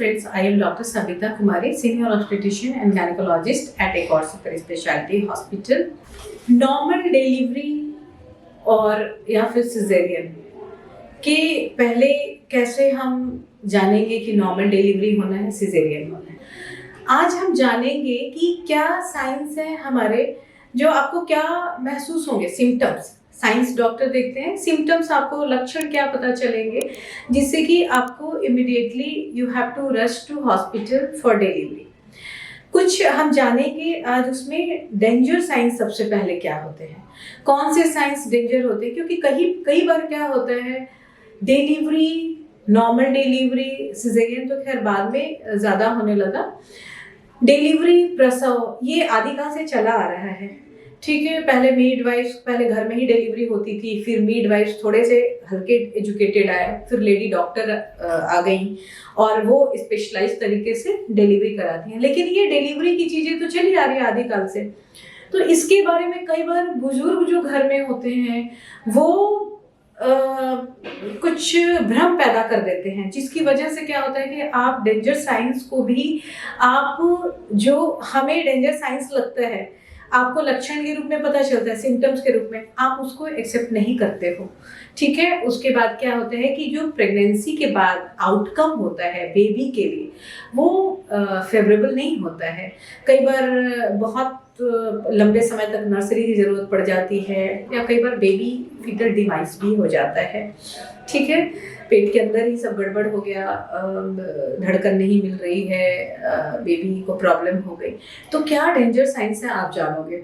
friends, I am Dr. Savita Kumari, Senior Obstetrician and Gynecologist at Accord Super Specialty Hospital. Normal delivery और या फिर caesarean के पहले कैसे हम जानेंगे कि नॉर्मल डिलीवरी होना है, सिजेरियन होना है। आज हम जानेंगे कि क्या साइंस है हमारे, जो आपको क्या महसूस होंगे, सिम्टम्स। साइंस डॉक्टर देखते हैं, सिम्टम्स आपको लक्षण क्या पता चलेंगे जिससे कि आपको immediately you have to rush to hospital for delivery. कुछ हम जानेंगे आज उसमें। डेंजर साइंस सबसे पहले क्या होते हैं, कौन से साइंस डेंजर होते हैं, क्योंकि कई बार क्या होता है, डिलीवरी, नॉर्मल डिलीवरी, सिजेरियन तो खैर बाद में ज़्यादा होने लगा, डिलीवरी, प्रसव, ये आदिकाल से चला आ रहा है। ठीक है, पहले मिडवाइफ्स, पहले घर में ही डिलीवरी होती थी, फिर मिडवाइफ्स थोड़े से हल्के एजुकेटेड आए, फिर लेडी डॉक्टर आ गई और वो स्पेशलाइज तरीके से डिलीवरी कराती हैं। लेकिन ये डिलीवरी की चीज़ें तो चली आ रही है आदिकाल से, तो इसके बारे में कई बार बुजुर्ग जो घर में होते हैं वो कुछ भ्रम पैदा कर देते हैं, जिसकी वजह से क्या होता है कि आप डेंजर साइंस को भी, आप जो हमें डेंजर साइंस लगता है, आपको लक्षण के रूप में पता चलता है, सिम्टम्स के रूप में, आप उसको एक्सेप्ट नहीं करते हो। ठीक है, उसके बाद क्या होता है कि जो प्रेगनेंसी के बाद आउटकम होता है बेबी के लिए वो फेवरेबल नहीं होता है। कई बार बहुत लंबे समय तक नर्सरी की ज़रूरत पड़ जाती है, या कई बार बेबी फीटल डिवाइस भी हो जाता है। ठीक है, पेट के अंदर ही सब गड़बड़ हो गया, धड़कन नहीं मिल रही है, बेबी को प्रॉब्लम हो गई। तो क्या डेंजर साइंस है आप जानोगे।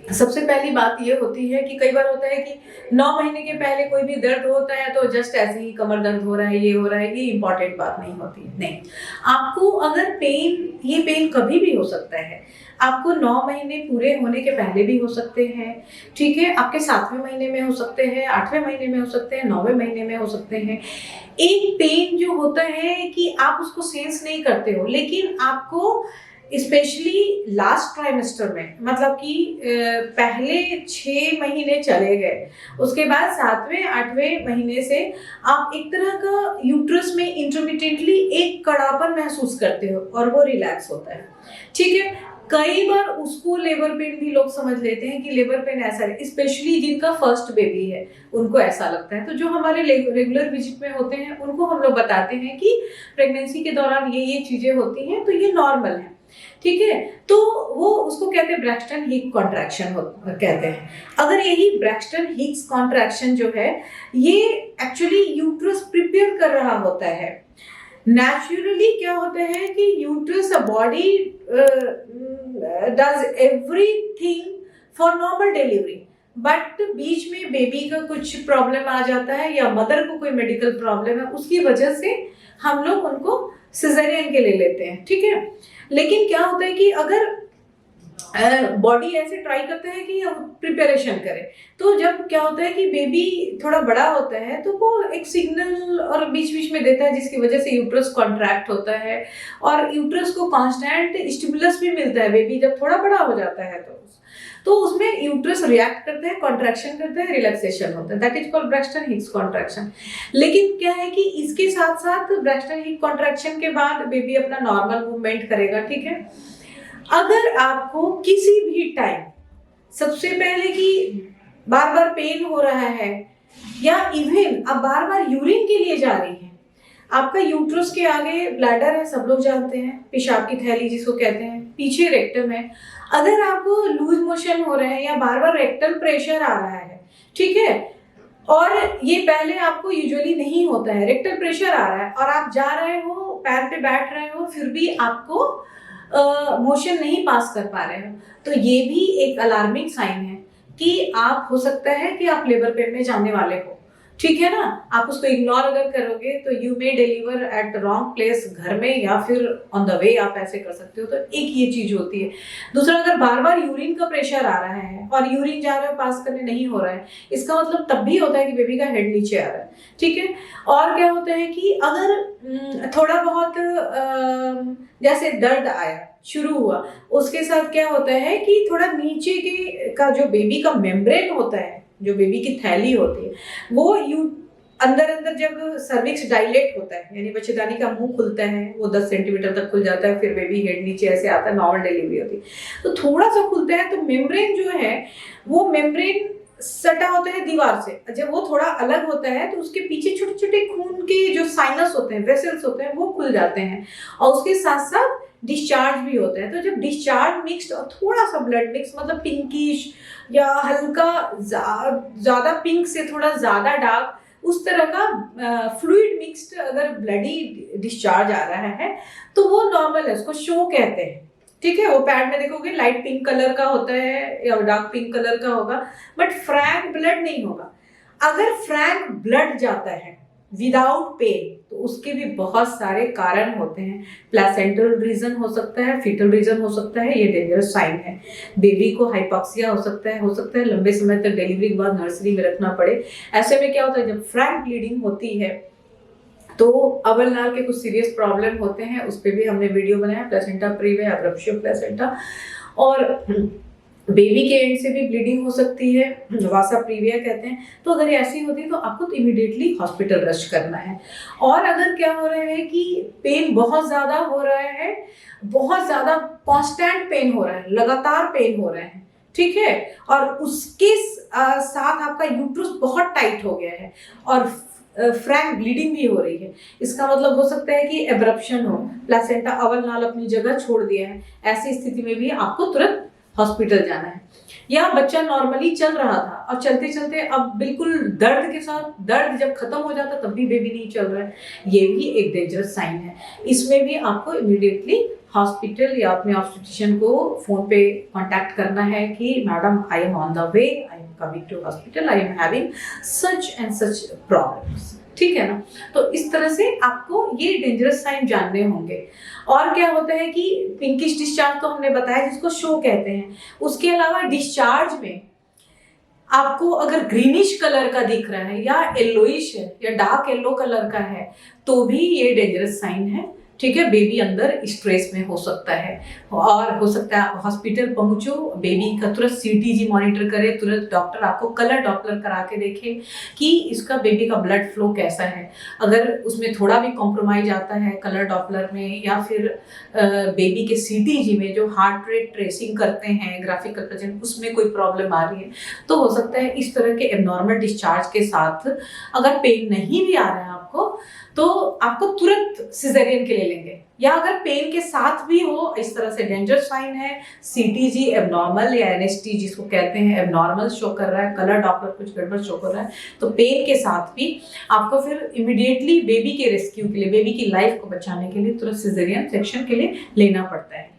सबसे पहली बात ये होती है कि कई बार होता है कि 9 महीने के पहले कोई भी दर्द होता है तो जस्ट ऐसे ही कमर दर्द हो रहा है, ये हो रहा है, ये इंपॉर्टेंट बात नहीं होती है। नहीं, आपको अगर ये पेन कभी भी हो सकता है, आपको 9 महीने पूरे होने के पहले भी हो सकते हैं। ठीक है, आपके 7वें महीने में हो सकते हैं, 8वें महीने में हो सकते हैं, 9वें महीने में हो सकते हैं। एक पेन जो होता है कि आप उसको सेंस नहीं करते हो, लेकिन आपको स्पेशली लास्ट ट्राइमेस्टर में, मतलब कि पहले 6 महीने चले गए, उसके बाद 7वें 8वें महीने से आप एक तरह का यूट्रस में इंटरमिटेंटली एक कड़ापन महसूस करते हो और वो रिलैक्स होता है। ठीक है, कई बार उसको लेबर पेन भी लोग समझ लेते हैं कि लेबर पेन ऐसा है, स्पेशली जिनका फर्स्ट बेबी है उनको ऐसा लगता है। तो जो हमारे रेगुलर विजिट में होते हैं उनको हम लोग बताते हैं कि प्रेगनेंसी के दौरान ये चीजें होती हैं, तो ये नॉर्मल है। ठीक है, तो वो उसको कहते हैं ब्रैक्सटन हिक कॉन्ट्रैक्शन कहते हैं। अगर यही ब्रैक्सटन हिक्स कॉन्ट्रैक्शन जो है, ये एक्चुअली यूट्रस प्रिपेयर कर रहा होता है। नेचुरली क्या होता है कि uterus body does everything for normal delivery, but बीच में बेबी का कुछ प्रॉब्लम आ जाता है या मदर को कोई मेडिकल प्रॉब्लम है, उसकी वजह से हम लोग उनको सिजेरियन के ले लेते हैं। ठीक है, लेकिन क्या होता है कि अगर बॉडी ऐसे ट्राई करते हैं कि प्रिपरेशन करे, तो जब क्या होता है कि बेबी थोड़ा बड़ा होता है तो वो एक सिग्नल और बीच बीच में देता है, जिसकी वजह से यूट्रस कॉन्ट्रैक्ट होता है और यूट्रस को कांस्टेंट स्टिमुलस भी मिलता है। बेबी जब थोड़ा बड़ा हो जाता है तो उसमें यूट्रस रिएक्ट करते हैं, कॉन्ट्रैक्शन करते हैं, रिलैक्सेशन होता है, that is called Braxton Hicks contraction. लेकिन क्या है कि इसके साथ साथ ब्रैक्सटन हिक्स कॉन्ट्रैक्शन के बाद बेबी अपना नॉर्मल मूवमेंट करेगा। ठीक है, अगर आपको किसी भी टाइम, सबसे पहले कि बार बार पेन हो रहा है, या इवन आप बार बार यूरिन के लिए जा रही हैं, आपका यूट्रस के आगे ब्लैडर है, सब लोग जानते हैं, पेशाब की थैली जिसको कहते हैं, पीछे रेक्टम है। अगर आपको लूज मोशन हो रहे हैं या बार बार रेक्टल प्रेशर आ रहा है, ठीक है, और ये पहले आपको यूजुअली नहीं होता है, रेक्टल प्रेशर आ रहा है और आप जा रहे हो, पैर पे बैठ रहे हो, फिर भी आपको मोशन नहीं पास कर पा रहे हो, तो ये भी एक अलार्मिंग साइन है कि आप, हो सकता है कि आप लेबर पेन में जाने वाले हो। ठीक है ना, आप उसको इग्नोर अगर करोगे तो you may deliver at wrong place, घर में या फिर ऑन द वे, आप ऐसे कर सकते हो। तो एक ये चीज होती है। दूसरा, अगर बार बार यूरिन का प्रेशर आ रहा है और यूरिन जा रहा है, पास करने नहीं हो रहा है, इसका मतलब तब भी होता है कि बेबी का हेड नीचे आ रहा है। ठीक है, और क्या होता है कि अगर थोड़ा बहुत जैसे दर्द आया, शुरू हुआ, उसके साथ क्या होता है कि थोड़ा नीचे के का जो बेबी का मेम्ब्रेन होता है, जो बेबी की थैली होती है, वो अंदर अंदर जब सर्विक्स डायलेट होता है, यानी बच्चेदानी का मुंह खुलता है, वो 10 सेंटीमीटर तक खुल जाता है, फिर बेबी हेड नीचे ऐसे आता है, नॉर्मल डिलीवरी होती है तो थोड़ा सा खुलता है, तो मेम्ब्रेन जो है वो मेम्ब्रेन सटा होता है दीवार से। जब वो थोड़ा अलग होता है तो उसके पीछे छोटे छोटे खून के जो साइनस होते हैं, वेसल्स होते हैं, वो खुल जाते हैं और उसके साथ साथ डिस्चार्ज भी होता है। तो जब डिस्चार्ज मिक्स्ड और थोड़ा सा ब्लड मिक्स, मतलब पिंकिश या हल्का ज्यादा पिंक से थोड़ा ज्यादा डार्क, उस तरह का फ्लूइड मिक्स्ड अगर ब्लडी डिस्चार्ज आ रहा है तो वो नॉर्मल है, उसको शो कहते हैं। ठीक है, वो पैड में देखोगे लाइट पिंक कलर का होता है या डार्क पिंक कलर का होगा, बट फ्रैंक ब्लड नहीं होगा। अगर फ्रैंक ब्लड जाता है विदाउट पेन तो उसके भी बहुत सारे कारण होते हैं। प्लेसेंटल रीजन हो सकता है, फीटल रीजन हो सकता है, ये डेंजरस साइन है। बेबी को हाइपॉक्सिया हो सकता है लंबे समय तक डिलीवरी के बाद नर्सरी में रखना पड़े। ऐसे में क्या होता है, जब फ्रैंक ब्लीडिंग होती है तो अवल नाल के कुछ सीरियस प्रॉब्लम होते हैं, उस पर भी हमने वीडियो बनाया, प्लेसेंटा प्रीविया, अब्रप्शियो प्लेसेंटा। और बेबी के एंड से भी ब्लीडिंग हो सकती है, वासा प्रीविया कहते हैं। तो अगर ऐसी होती है तो आपको तो इमीडिएटली हॉस्पिटल रश करना है। और अगर क्या हो रहा है कि पेन बहुत ज़्यादा हो रहा है, बहुत ज़्यादा कांस्टेंट पेन हो रहा है, लगातार पेन हो रहा है, ठीक है, और उसके साथ आपका यूट्रस बहुत टाइट हो गया है और फ्रैंक ब्लीडिंग भी हो रही है, इसका मतलब हो सकता है कि एब्रप्शन हो, प्लेसेंटा अवल नाल अपनी जगह छोड़ दिया है। ऐसी स्थिति में भी आपको तुरंत हॉस्पिटल जाना है। या बच्चा नॉर्मली चल रहा था और चलते चलते अब बिल्कुल दर्द के साथ, दर्द जब खत्म हो जाता तब भी बेबी नहीं चल रहा है, ये भी एक डेंजरस साइन है। इसमें भी आपको इमीडिएटली हॉस्पिटल या अपने ऑब्स्टेट्रिशियन को फोन पे कांटेक्ट करना है कि madam I am on the way, I am coming to hospital, I am having such and such problems. ठीक है ना, तो इस तरह से आपको ये डेंजरस साइन जानने होंगे। और क्या होता है कि पिंकिश डिस्चार्ज तो हमने बताया, जिसको शो कहते हैं। उसके अलावा डिस्चार्ज में आपको अगर ग्रीनिश कलर का दिख रहा है या येलोइश है या डार्क येलो कलर का है तो भी ये डेंजरस साइन है। ठीक है, बेबी अंदर स्ट्रेस में हो सकता है और हो सकता है हॉस्पिटल पहुंचो, बेबी का तुरंत सीटीजी मॉनिटर करे, तुरंत डॉक्टर आपको कलर डॉपलर करा के देखे कि इसका बेबी का ब्लड फ्लो कैसा है। अगर उसमें थोड़ा भी कॉम्प्रोमाइज आता है कलर डॉपलर में या फिर बेबी के सीटीजी में जो हार्ट रेट ट्रेसिंग करते हैं ग्राफिकल प्रेजेंट, उसमें कोई प्रॉब्लम आ रही है तो हो सकता है इस तरह के एबनॉर्मल डिस्चार्ज के साथ अगर पेन नहीं भी आ रहा है आपको तो आपको तुरंत सिजेरियन के लिए लेंगे। या अगर पेन के साथ भी हो, इस तरह से डेंजर साइन है, सीटीजी एबनॉर्मल या एनएसटी जिसको कहते हैं एबनॉर्मल शो कर रहा है, कलर डॉपलर कुछ गड़बड़ शो कर रहा है, तो पेन के साथ भी आपको फिर इमीडिएटली बेबी के रेस्क्यू के लिए, बेबी की लाइफ को बचाने के लिए तुरंत सिजेरियन सेक्शन के लिए लेना पड़ता है।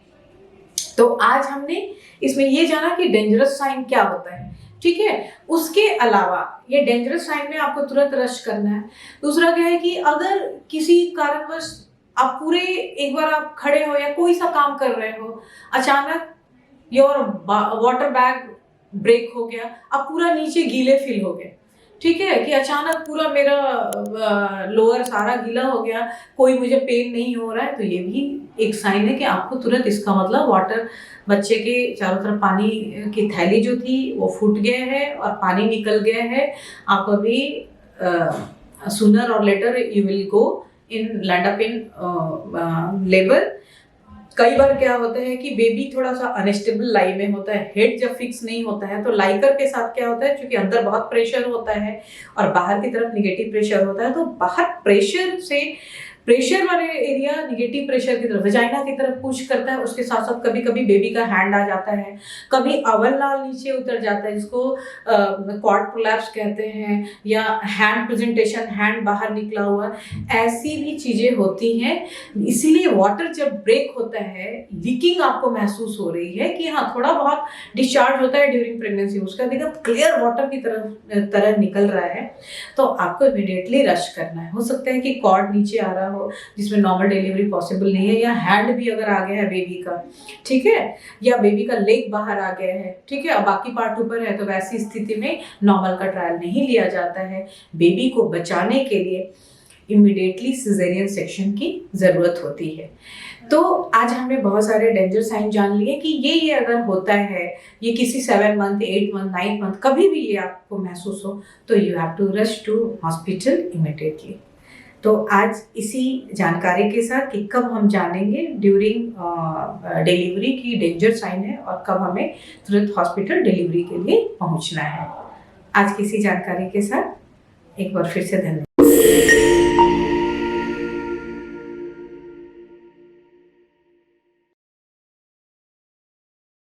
तो आज हमने इसमें ये जाना कि डेंजरस साइन क्या होता है। ठीक है, उसके अलावा ये डेंजरस साइन में आपको तुरंत रश करना है। दूसरा क्या है कि अगर किसी कारणवश आप पूरे एक बार आप खड़े हो या कोई सा काम कर रहे हो, अचानक योर वाटर बैग ब्रेक हो गया, आप पूरा नीचे गीले फील हो गए। ठीक है, कि अचानक पूरा मेरा लोअर सारा गीला हो गया, कोई मुझे पेन नहीं हो रहा है, तो ये भी एक साइन है कि आपको तुरंत, इसका मतलब वाटर, बच्चे के चारों तरफ पानी की थैली जो थी वो फूट गया है और पानी निकल गया है। आप अभी सूनर और later you will go in land up in labour. कई बार क्या होता है कि बेबी थोड़ा सा अनस्टेबल लाई में होता है, हेड जब फिक्स नहीं होता है तो लाइकर के साथ क्या होता है, क्योंकि अंदर बहुत प्रेशर होता है और बाहर की तरफ निगेटिव प्रेशर होता है, तो बाहर प्रेशर से, प्रेशर वाले एरिया निगेटिव प्रेशर की तरफ, वजाइना की तरफ पुश करता है। उसके साथ साथ कभी कभी बेबी का हैंड आ जाता है, कभी अवल नाल नीचे उतर जाता है जिसको क्वाड प्रोलैप्स कहते हैं, या हैंड प्रेजेंटेशन, हैंड बाहर निकला हुआ, ऐसी भी चीजें होती हैं। इसीलिए वाटर जब ब्रेक होता है, लीकिंग आपको महसूस हो रही है कि हाँ थोड़ा बहुत डिस्चार्ज होता है ड्यूरिंग प्रेगनेंसी, उसका देखो क्लियर वाटर की तरह निकल रहा है, तो आपको इमीडिएटली रश करना है। हो सकता है कि कॉर्ड नीचे आ रहा हो जिसमें नॉर्मल डिलीवरी पॉसिबल नहीं है, या हैंड भी अगर आ गया है बेबी का, ठीक है, या बेबी का लेग बाहर आ गया है, ठीक है, और बाकी पार्ट ऊपर है, तो वैसी स्थिति में नॉर्मल का ट्रायल नहीं लिया जाता है। बेबी को बचाने के लिए इमीडिएटली सिजेरियन सेक्शन की ज़रूरत होती है। तो आज हमने बहुत सारे डेंजर साइन जान लिए कि ये अगर होता है, ये किसी 7 मंथ, 8 मंथ, 9 मंथ कभी भी ये आपको महसूस हो, तो you have to rush to hospital immediately. तो आज इसी जानकारी के साथ कि कब हम जानेंगे ड्यूरिंग डिलीवरी की डेंजर साइन है और कब हमें तुरंत हॉस्पिटल डिलीवरी के लिए पहुंचना है। आज की इसी जानकारी के साथ एक बार फिर से धन्यवाद।